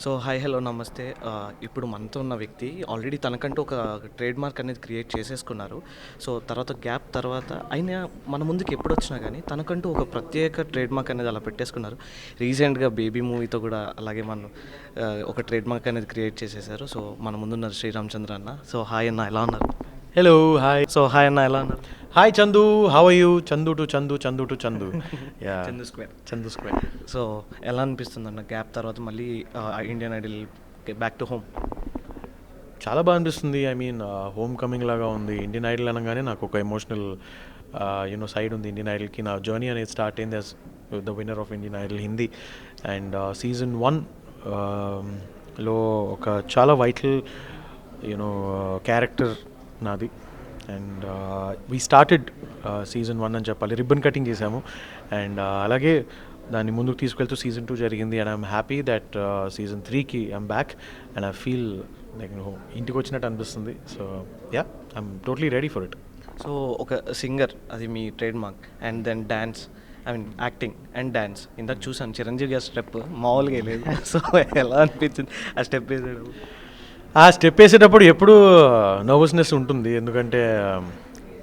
So hi hello నమస్తే. ఇప్పుడు మనతో ఉన్న వ్యక్తి ఆల్రెడీ తనకంటూ ఒక ట్రేడ్ మార్క్ అనేది క్రియేట్ చేసేసుకున్నారు. సో తర్వాత గ్యాప్ తర్వాత అయినా మన ముందుకు ఎప్పుడు వచ్చినా కానీ తనకంటూ ఒక ప్రత్యేక ట్రేడ్ మార్క్ అనేది అలా పెట్టేసుకున్నారు. రీసెంట్గా బేబీ మూవీతో కూడా అలాగే మనం ఒక ట్రేడ్ మార్క్ అనేది క్రియేట్ చేసేసారు. సో మన ముందున్నారు శ్రీరామచంద్ర అన్న. సో హాయ్ అన్న, ఎలా ఉన్నారు? హలో హాయ్ సో హాయ్ అన్న, ఎలా ఉన్నారు? Hi Chandu, how are you? Chandu to Chandu, Chandu to Chandu. Yeah Chandu square. Chandu square. So ఎలా అనిపిస్తుంది అన్న గ్యాప్ తర్వాత మళ్ళీ Indian Idol back to home? చాలా బాగా అనిపిస్తుంది. ఐ మీన్ హోమ్ కమింగ్ లాగా ఉంది. ఇండియన్ ఐడల్ అనగానే నాకు ఒక ఎమోషనల్ సైడ్ ఉంది. ఇండియన్ ఐడల్కి నా జర్నీ అనేది స్టార్ట్ అయింది as the winner of Indian Idol Hindi. And season 1 లో ఒక చాలా వైటల్ క్యారెక్టర్ నాది. అండ్ వీ స్టార్టెడ్ సీజన్ 1 అని చెప్పాలి, రిబ్బన్ కటింగ్ చేసాము. అండ్ అలాగే దాన్ని ముందుకు తీసుకెళ్తూ సీజన్ 2 జరిగింది. And I'm happy that season 3కి I'm back and I feel like ఇంటికి వచ్చినట్టు అనిపిస్తుంది. So yeah, I'm totally ready for it. So ఒక సింగర్, అది మీ trade mark. And then dance, I mean acting and dance. ఇందాక చూసాను చిరంజీవి గారి స్టెప్ మామూలుగా లేదు. సో ఎలా అనిపించింది ఆ స్టెప్ వేసాడు? ఆ స్టెప్ వేసేటప్పుడు ఎప్పుడూ నర్వస్నెస్ ఉంటుంది, ఎందుకంటే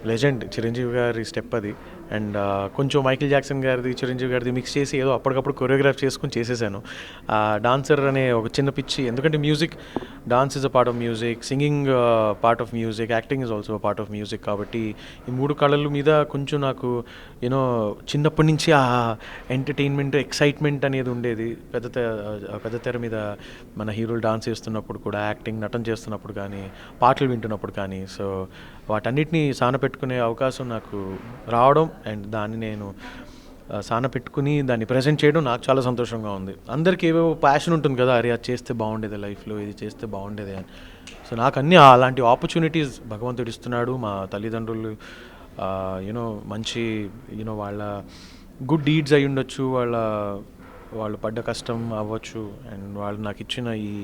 లెజెండ్ చిరంజీవి గారి స్టెప్ అది. అండ్ కొంచెం మైకిల్ జాక్సన్ గారిది చిరంజీవి గారిది మిక్స్ చేసి ఏదో అప్పటికప్పుడు కొరియోగ్రాఫ్ చేసుకుని చేసేసాను. డాన్సర్ అనే ఒక చిన్న పిచ్చి, ఎందుకంటే music, dance is a part of music, singing part of music, acting is also part of music. కాబట్టి ఈ 3 కళల మీద కొంచెం నాకు చిన్నప్పటి నుంచి ఆ ఎంటర్టైన్మెంట్, ఎక్సైట్మెంట్ అనేది ఉండేది. పెద్ద తెర మీద మన హీరోలు డాన్స్ చేస్తున్నప్పుడు కూడా, యాక్టింగ్, నటన చేస్తున్నప్పుడు కానీ, పాటలు వింటున్నప్పుడు కానీ. సో వాటన్నిటిని సానపెట్టుకునే అవకాశం నాకు రావడం అండ్ దాన్ని నేను సానపెట్టుకుని దాన్ని ప్రజెంట్ చేయడం నాకు చాలా సంతోషంగా ఉంది. అందరికీ ఏవేవో ప్యాషన్ ఉంటుంది కదా, అరే అది చేస్తే బాగుండేది లైఫ్లో, ఇది చేస్తే బాగుండేది అని. సో నాకు అన్నీ అలాంటి ఆపర్చునిటీస్ భగవంతుడు ఇస్తున్నాడు. మా తల్లిదండ్రులు మంచి వాళ్ళ గుడ్ డీడ్స్ అయి ఉండొచ్చు, వాళ్ళు పడ్డ కష్టం అవ్వచ్చు. అండ్ వాళ్ళు నాకు ఇచ్చిన ఈ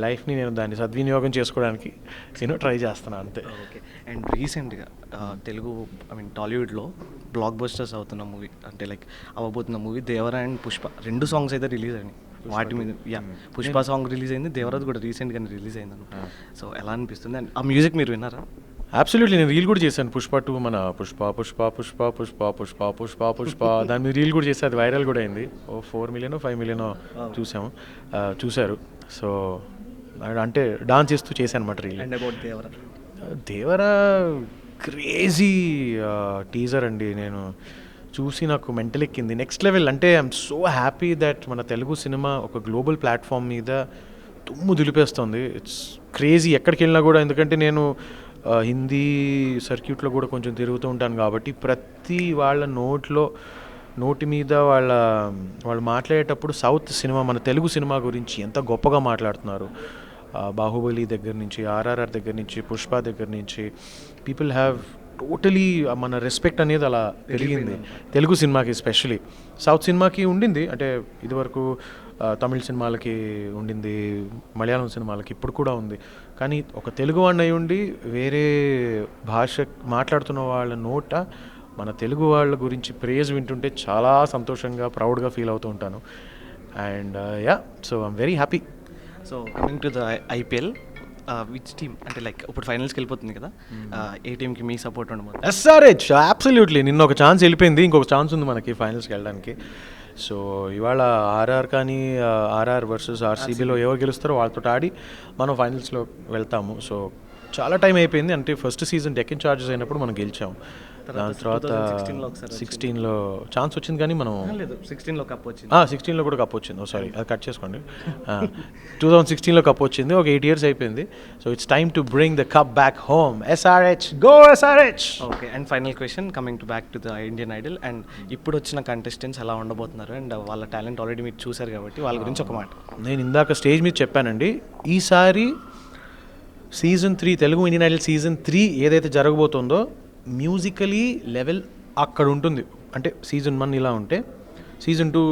లైఫ్ని నేను దాన్ని సద్వినియోగం చేసుకోవడానికి ట్రై చేస్తున్నాను అంతే. ఓకే. అండ్ రీసెంట్గా తెలుగు, ఐ మీన్ టాలీవుడ్లో బ్లాక్ బస్టర్స్ అవుతున్న మూవీ, అంటే లైక్ అవ్వబోతున్న movie Devara and Pushpa. 2 songs అయితే రిలీజ్ అయినాయి. వాటి మీద పుష్ప సాంగ్ రిలీజ్ అయింది, దేవరాది కూడా రీసెంట్గానే రిలీజ్ అయింది అనమాట. సో ఎలా అనిపిస్తుంది? అండ్ ఆ మ్యూజిక్ మీరు విన్నారా? అబ్సల్యూట్లీ, నేను రీల్ కూడా చేశాను. పుష్ప 2 మన పుష్ప పుష్ప పుష్ప పుష్ప పుష్ప పుష్ప పుష్ప దాని మీద రీల్ కూడా చేస్తే అది వైరల్ కూడా అయింది. 4 మిలియన్ 5 మిలియన్ చూశారు. సో అంటే డాన్స్ చేస్తూ చేశాను అనమాట reel. And about Devara, Devara crazy teaser అండి. నేను చూసి నాకు మెంటల్ ఎక్కింది, నెక్స్ట్ లెవెల్. అంటే ఐఎమ్ సో హ్యాపీ దట్ మన తెలుగు సినిమా ఒక గ్లోబల్ ప్లాట్ఫామ్ మీద దుమ్ము దులిపేస్తుంది. ఇట్స్ క్రేజీ ఎక్కడికి వెళ్ళినా కూడా. ఎందుకంటే నేను హిందీ సర్క్యూట్లో కూడా కొంచెం తిరుగుతూ ఉంటాను కాబట్టి ప్రతి వాళ్ళ నోటి మీద వాళ్ళు మాట్లాడేటప్పుడు సౌత్ సినిమా, మన తెలుగు సినిమా గురించి ఎంత గొప్పగా మాట్లాడుతున్నారు. బాహుబలి దగ్గర నుంచి, ఆర్ఆర్ఆర్ దగ్గర నుంచి, పుష్ప దగ్గర నుంచి పీపుల్ హ్యావ్ టోటలీ మన రెస్పెక్ట్ అనేది అలా పెరిగింది తెలుగు సినిమాకి. ఎస్పెషలీ సౌత్ సినిమాకి ఉండింది, అంటే ఇదివరకు తమిళ సినిమాలకి ఉండింది, మలయాళం సినిమాలకి ఇప్పుడు కూడా ఉంది. కానీ ఒక తెలుగు వాడిని అయి ఉండి వేరే భాష మాట్లాడుతున్న వాళ్ళ నోట మన తెలుగు వాళ్ళ గురించి ప్రేజ్ వింటుంటే చాలా సంతోషంగా, ప్రౌడ్గా ఫీల్ అవుతూ ఉంటాను. And yeah, so I'm very happy. So coming to the IPL, which team, అంటే లైక్ ఇప్పుడు ఫైనల్స్కి వెళ్ళిపోతుంది కదా, ఏ టీంకి మీ సపోర్ట్ ఉండబోతుంది? SRH, absolutely. నిన్న ఒక ఛాన్స్ వెళ్ళిపోయింది, ఇంకొక ఛాన్స్ ఉంది మనకి ఫైనల్స్కి వెళ్ళడానికి. సో ఇవాళ ఆర్ఆర్ కానీ, ఆర్ఆర్ వర్సెస్ ఆర్సీబీలో ఎవరు గెలుస్తారో వాళ్ళతో ఆడి మనం ఫైనల్స్లో వెళ్తాము. సో చాలా టైం అయిపోయింది. అంటే ఫస్ట్ సీజన్ డెక్కన్ చార్జెస్ అయినప్పుడు మనం గెలిచాము. దాని తర్వాత 16లో ఛాన్స్ వచ్చింది, కానీ మనం 16లో కప్ వచ్చింది. 16లో కూడా కప్ వచ్చింది. సారీ, అది కట్ చేసుకోండి. 2016లో కప్ వచ్చింది. ఒక 8 years అయిపోయింది. So it's time to bring the cup back home. SRH, go SRH. Okay. And final question, coming to back to the Indian Idol, and ఇప్పుడు వచ్చిన కంటెస్టెంట్స్ ఎలా ఉండబోతున్నారు? అండ్ వాళ్ళ టాలెంట్ ఆల్రెడీ మీరు చూశారు కాబట్టి వాళ్ళ గురించి ఒక మాట. నేను ఇందాక స్టేజ్ మీద చెప్పానండి, ఈసారి season 3, Telugu Indian Idol season 3 ఏదైతే జరగబోతుందో మ్యూజికలీ లెవెల్ అక్కడ ఉంటుంది. అంటే సీజన్ 1 ఇలా ఉంటే సీజన్ 2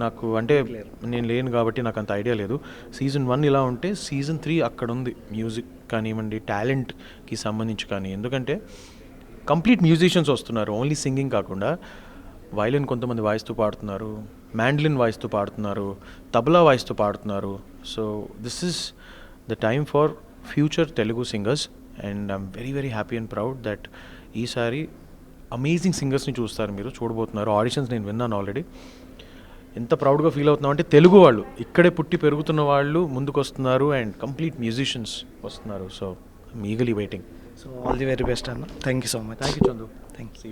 నాకు, అంటే నేను లేను కాబట్టి నాకు అంత ఐడియా లేదు. సీజన్ 1 ఇలా ఉంటే సీజన్ 3 అక్కడ ఉంది. మ్యూజిక్ కానివ్వండి, టాలెంట్కి సంబంధించి కానీ. ఎందుకంటే కంప్లీట్ మ్యూజిషియన్స్ వస్తున్నారు, ఓన్లీ సింగింగ్ కాకుండా. వైలిన్ కొంతమంది వాయిస్తూ పాడుతున్నారు, మ్యాండ్లిన్ వాయిస్తూ పాడుతున్నారు, తబలా వాయిస్తూ పాడుతున్నారు. So this is the time for future Telugu singers and I'm very very happy and proud that ఈసారి అమేజింగ్ సింగర్స్ని చూస్తారు, మీరు చూడబోతున్నారు. ఆడిషన్స్ నేను విన్నాను ఆల్రెడీ. ఎంత ప్రౌడ్గా ఫీల్ అవుతున్నాం అంటే తెలుగు వాళ్ళు, ఇక్కడే పుట్టి పెరుగుతున్న వాళ్ళు ముందుకు వస్తున్నారు అండ్ కంప్లీట్ మ్యూజిషియన్స్ వస్తున్నారు. So I'm eagerly waiting. So all the very best అన్న. Thank you so much. Thank you Chandu. Thank you.